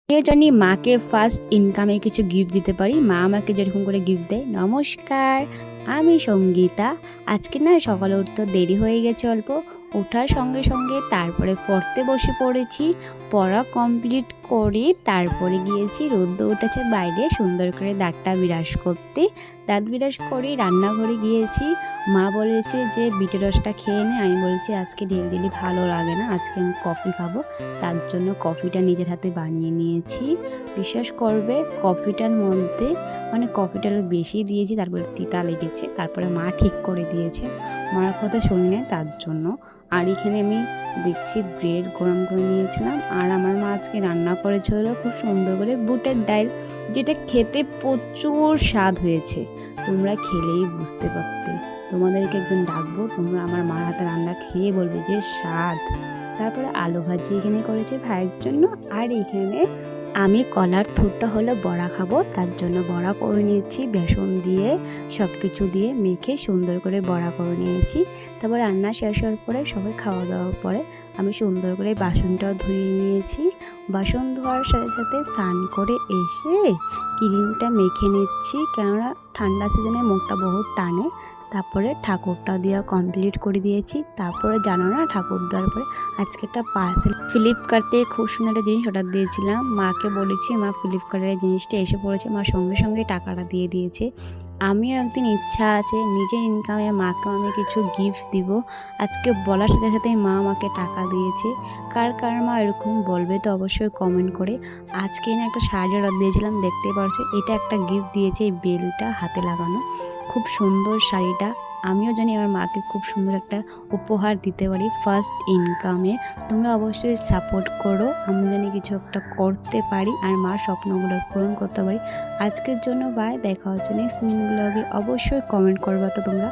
আমিও জানি মাকে ফার্স্ট ইনকামে কিছু গিফট দিতে পারি। মা আমাকে যেরকম করে গিফট দেয়। নমস্কার, আমি সঙ্গীতা। আজকে না সকালে উঠতে দেরি হয়ে গেছে অল্প। ওঠার সঙ্গে সঙ্গে তারপরে পড়তে বসে পড়েছি। পড়া কমপ্লিট করে তারপরে গিয়েছি, রোদ্দ উঠেছে বাইরে, সুন্দর করে দাঁতটা বিরাস করতে। দাঁত বিরাস করে রান্নাঘরে গিয়েছি। মা বলেছে যে বিটের রসটা খেয়ে নে। আমি বলছি আজকে ডেলি ভালো লাগে না, আজকে আমি কফি খাবো। তার জন্য কফিটা নিজের হাতে বানিয়ে নিয়েছি। বিশ্বাস করবে, কফিটার মধ্যে কফিটা একটু বেশি দিয়েছি, তারপরে তিতা লেগেছে। তারপরে মা ঠিক করে দিয়েছে, মার কথা শুনি না তার জন্য। আর এখানে আমি দেখছি ব্রেড গরম করে নিয়েছিলাম। আর আমার মা আজকে রান্না করেছিল খুব সুন্দর করে বুটের ডাল, যেটা খেতে প্রচুর স্বাদ হয়েছে। তোমরা খেলেই বুঝতে পারতে। তোমাদেরকে একদিন ডাকবো, তোমরা আমার মার হাতে রান্না খেয়ে বলবে যে স্বাদ। তারপরে আলু ভাজি এখানে করেছে ভাইয়ের জন্য। আর এখানে আমি কলার থুরটা হলো বড়া খাবো, তার জন্য বড়া করে নিয়েছি বেসন দিয়ে, সব কিছু দিয়ে মেখে সুন্দর করে বড়া করে নিয়েছি। তারপর রান্না শেষ হওয়ার পরে সবাই খাওয়া দাওয়ার পরে আমি সুন্দর করে বাসনটাও ধুয়ে নিয়েছি। বাসন ধোয়ার সাথে সাথে স্নান করে এসে ক্রিমটা মেখে নিচ্ছি, কেননা ঠান্ডা সিজনে মুখটা বহুত টানে। তারপরে ঠাকুরটা দেওয়া কমপ্লিট করে দিয়েছি। তারপরে জানো না, ঠাকুর দেওয়ার পরে আজকে একটা পার্সেল ফ্লিপকার্টে খুব সুন্দর একটা জিনিস অর্ডার দিয়েছিলাম। মাকে বলেছি, মা ফ্লিপকার্টের জিনিসটা এসে পড়েছে। মা সঙ্গে সঙ্গে টাকাটা দিয়ে দিয়েছে। আমিও একদিন ইচ্ছা আছে নিজের ইনকামে মাকে আমি কিছু গিফট দিব। আজকে বলার সাথে সাথেই মা আমাকে টাকা দিয়েছে। কার কার মা এরকম বলবে তো অবশ্যই কমেন্ট করে। আজকে না একটা শাড়ি অর্ডার দিয়েছিলাম, দেখতে পারছো। এটা একটা গিফট দিয়েছে, এই বেলটা হাতে লাগানো, খুব সুন্দর শাড়িটা। আমিও জানি আমার মাকে খুব সুন্দর একটা উপহার দিতে পারি ফার্স্ট ইনকামে। তোমরা অবশ্যই সাপোর্ট করো, আমি জানি কিছু একটা করতে পারি আর মার স্বপ্নগুলো পূরণ করতে পারি। আজকের জন্য বাই, দেখা হচ্ছে নেক্সট মিনিট ব্লগে। অবশ্যই কমেন্ট করবা তো তোমরা।